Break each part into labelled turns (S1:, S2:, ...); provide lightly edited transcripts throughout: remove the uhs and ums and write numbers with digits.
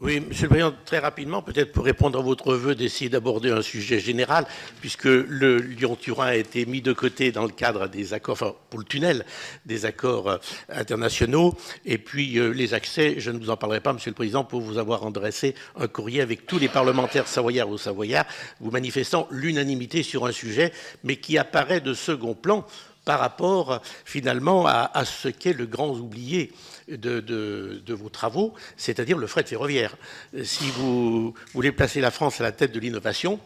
S1: Oui, Monsieur le Président, très rapidement, peut-être pour répondre à votre vœu d'essayer d'aborder un sujet général, puisque le Lyon-Turin a été mis de côté dans le cadre des accords, enfin pour le tunnel, des accords internationaux, et puis les accès, je ne vous en parlerai pas, Monsieur le Président, pour vous avoir adressé un courrier avec tous les parlementaires savoyards ou savoyards, vous manifestant l'unanimité sur un sujet, mais qui apparaît de second plan par rapport finalement à ce qu'est le grand oublié de vos travaux, c'est-à-dire le fret ferroviaire. Si vous voulez placer la France à la tête de l'innovation,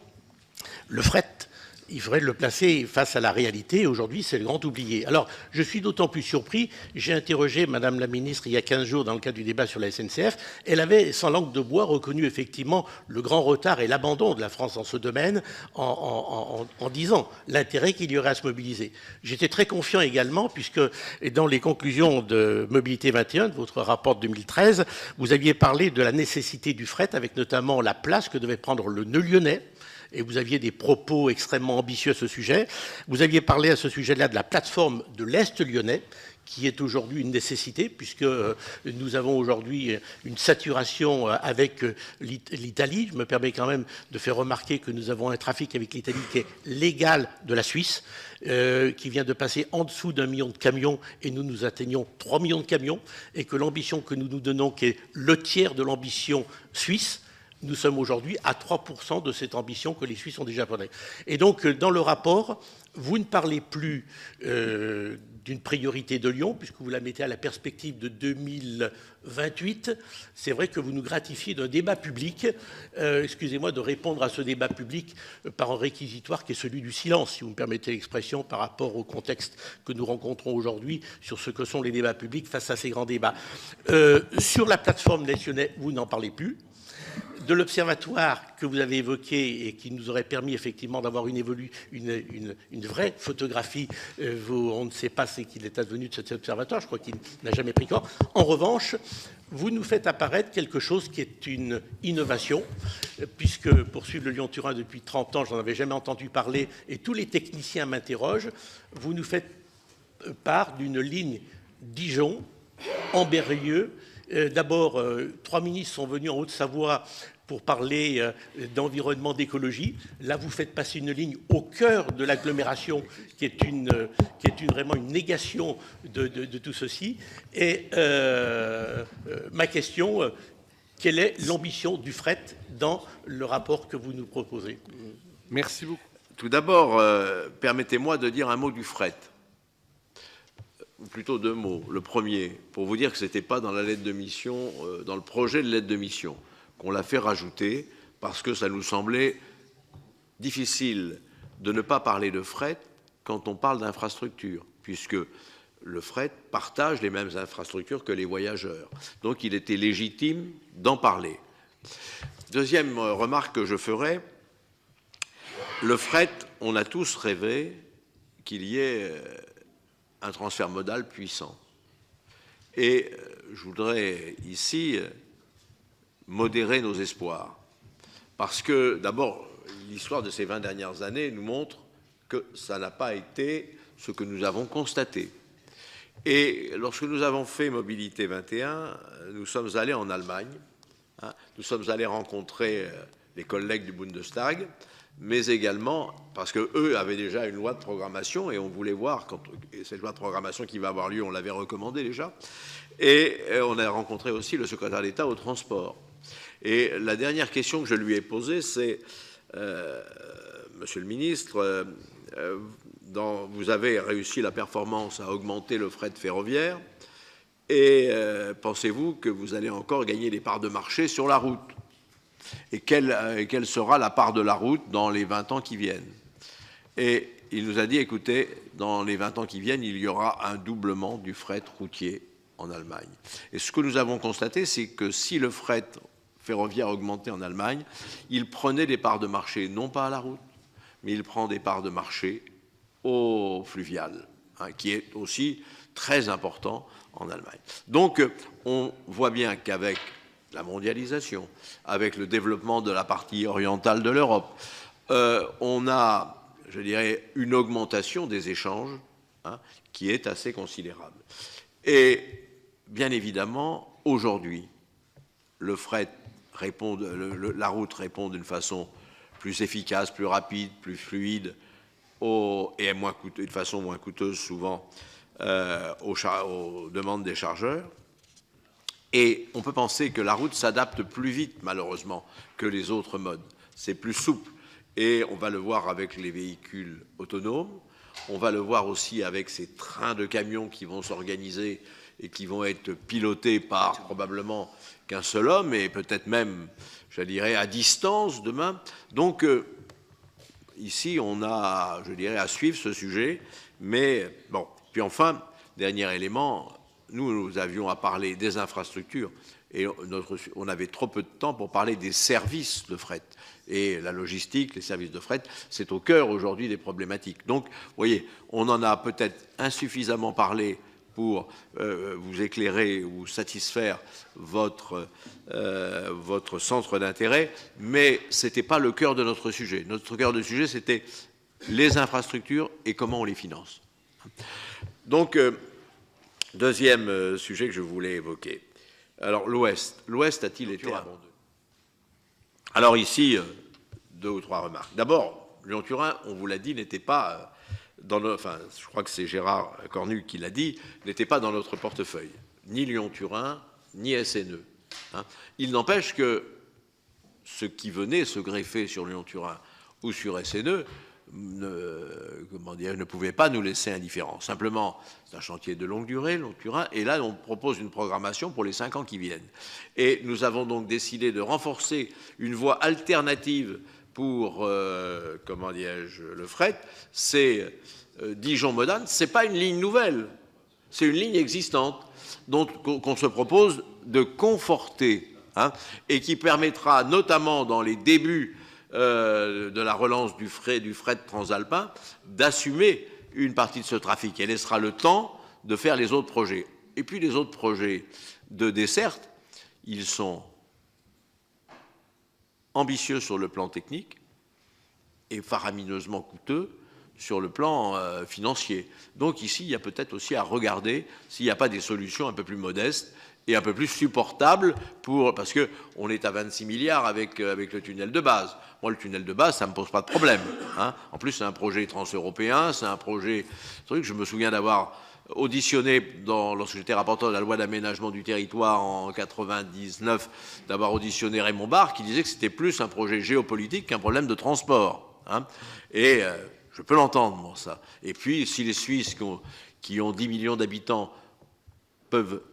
S1: le fret, il faudrait le placer face à la réalité. Aujourd'hui, c'est le grand oublié. Alors, je suis d'autant plus surpris. J'ai interrogé Madame la ministre il y a 15 jours dans le cadre du débat sur la SNCF. Elle avait, sans langue de bois, reconnu effectivement le grand retard et l'abandon de la France dans ce domaine en disant l'intérêt qu'il y aurait à se mobiliser. J'étais très confiant également puisque dans les conclusions de Mobilité 21, de votre rapport de 2013, vous aviez parlé de la nécessité du fret avec notamment la place que devait prendre le nœud lyonnais. Et vous aviez des propos extrêmement ambitieux à ce sujet. Vous aviez parlé à ce sujet-là de la plateforme de l'Est lyonnais, qui est aujourd'hui une nécessité, puisque nous avons aujourd'hui une saturation avec l'Italie. Je me permets quand même de faire remarquer que nous avons un trafic avec l'Italie qui est l'égal de la Suisse, qui vient de passer en dessous d'1 million de camions, et nous atteignons 3 millions de camions, et que l'ambition que nous nous donnons, qui est le tiers de l'ambition suisse, nous sommes aujourd'hui à 3% de cette ambition que les Suisses ont déjà prise. Et donc, dans le rapport, vous ne parlez plus d'une priorité de Lyon, puisque vous la mettez à la perspective de 2028. C'est vrai que vous nous gratifiez d'un débat public. Excusez-moi de répondre à ce débat public par un réquisitoire qui est celui du silence, si vous me permettez l'expression, par rapport au contexte que nous rencontrons aujourd'hui sur ce que sont les débats publics face à ces grands débats. Sur la plateforme nationale, vous n'en parlez plus. De l'observatoire que vous avez évoqué et qui nous aurait permis effectivement d'avoir une vraie photographie, on ne sait pas ce qu'il est advenu de cet observatoire, je crois qu'il n'a jamais pris corps. En revanche, vous nous faites apparaître quelque chose qui est une innovation, puisque pour suivre le Lyon-Turin depuis 30 ans, je n'en avais jamais entendu parler, et tous les techniciens m'interrogent, vous nous faites part d'une ligne Dijon, Ambérieu. D'abord, 3 ministres sont venus en Haute-Savoie pour parler d'environnement, d'écologie. Là, vous faites passer une ligne au cœur de l'agglomération qui est vraiment une négation de tout ceci. Et ma question, quelle est l'ambition du fret dans le rapport que vous nous proposez?
S2: Merci beaucoup. Tout d'abord, permettez-moi de dire un mot du fret. Ou plutôt 2 mots. Le premier, pour vous dire que ce n'était pas dans la lettre de mission, dans le projet de lettre de mission, qu'on l'a fait rajouter, parce que ça nous semblait difficile de ne pas parler de fret quand on parle d'infrastructure, puisque le fret partage les mêmes infrastructures que les voyageurs. Donc il était légitime d'en parler. Deuxième remarque que je ferai, le fret, on a tous rêvé qu'il y ait un transfert modal puissant. Et je voudrais ici modérer nos espoirs. Parce que, d'abord, l'histoire de ces 20 dernières années nous montre que ça n'a pas été ce que nous avons constaté. Et lorsque nous avons fait Mobilité 21, nous sommes allés en Allemagne. Nous sommes allés rencontrer les collègues du Bundestag, mais également parce qu'eux avaient déjà une loi de programmation et on voulait voir, cette loi de programmation qui va avoir lieu, on l'avait recommandée déjà, et on a rencontré aussi le secrétaire d'État au transport. Et la dernière question que je lui ai posée, c'est, Monsieur le ministre, vous avez réussi la performance à augmenter le fret ferroviaire, et pensez-vous que vous allez encore gagner des parts de marché sur la route ? Et quelle sera la part de la route dans les 20 ans qui viennent? Et il nous a dit, écoutez, dans les 20 ans qui viennent, il y aura un doublement du fret routier en Allemagne. Et ce que nous avons constaté, c'est que si le fret ferroviaire augmentait en Allemagne, il prenait des parts de marché, non pas à la route, mais il prend des parts de marché au fluvial, qui est aussi très important en Allemagne. Donc, on voit bien qu'avec la mondialisation, avec le développement de la partie orientale de l'Europe, on a, je dirais, une augmentation des échanges qui est assez considérable. Et bien évidemment, aujourd'hui, le fret la route répond d'une façon plus efficace, plus rapide, plus fluide, et de façon moins coûteuse souvent aux demandes des chargeurs. Et on peut penser que la route s'adapte plus vite, malheureusement, que les autres modes. C'est plus souple. Et on va le voir avec les véhicules autonomes. On va le voir aussi avec ces trains de camions qui vont s'organiser et qui vont être pilotés par probablement qu'un seul homme et peut-être même, je dirais, à distance demain. Donc, ici, on a, je dirais, à suivre ce sujet. Mais, bon. Puis enfin, dernier élément, nous avions à parler des infrastructures et on avait trop peu de temps pour parler des services de fret. Et la logistique, les services de fret, c'est au cœur aujourd'hui des problématiques. Donc, vous voyez, on en a peut-être insuffisamment parlé pour vous éclairer ou satisfaire votre centre d'intérêt, mais ce n'était pas le cœur de notre sujet. Notre cœur de sujet, c'était les infrastructures et comment on les finance. Donc, deuxième sujet que je voulais évoquer. Alors, l'Ouest. L'Ouest a-t-il été abandonné? Alors ici, 2 ou 3 remarques. D'abord, Lyon-Turin, on vous l'a dit, n'était pas enfin, je crois que c'est Gérard Cornu qui l'a dit, n'était pas dans notre portefeuille. Ni Lyon-Turin, ni SNE. Hein. Il n'empêche que ce qui venait se greffer sur Lyon-Turin ou sur SNE ne pouvait pas nous laisser indifférents. Simplement, c'est un chantier de longue durée, Lyon-Turin, et là, on propose une programmation pour les 5 ans qui viennent. Et nous avons donc décidé de renforcer une voie alternative pour, le fret, c'est Dijon-Modane. Ce n'est pas une ligne nouvelle, c'est une ligne existante qu'on se propose de conforter, hein, et qui permettra notamment dans les débuts de la relance du fret transalpin d'assumer une partie de ce trafic. Elle laissera le temps de faire les autres projets. Et puis les autres projets de desserte, ils sont ambitieux sur le plan technique et faramineusement coûteux sur le plan financier. Donc ici, il y a peut-être aussi à regarder s'il n'y a pas des solutions un peu plus modestes et un peu plus supportables parce qu'on est à 26 milliards avec le tunnel de base. Moi, le tunnel de base, ça ne me pose pas de problème. Hein. En plus, c'est un projet transeuropéen, c'est un projet... Je me souviens d'avoir auditionné, lorsque j'étais rapporteur de la loi d'aménagement du territoire en 99, d'avoir auditionné Raymond Barre, qui disait que c'était plus un projet géopolitique qu'un problème de transport. Hein. Et je peux l'entendre, moi, ça. Et puis, si les Suisses qui ont 10 millions d'habitants peuvent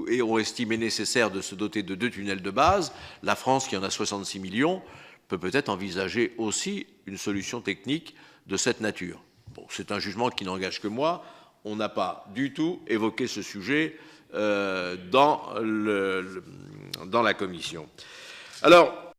S2: et ont estimé nécessaire de se doter de 2 tunnels de base, la France, qui en a 66 millions, peut peut-être envisager aussi une solution technique de cette nature. Bon, c'est un jugement qui n'engage que moi. On n'a pas du tout évoqué ce sujet dans la commission. Alors,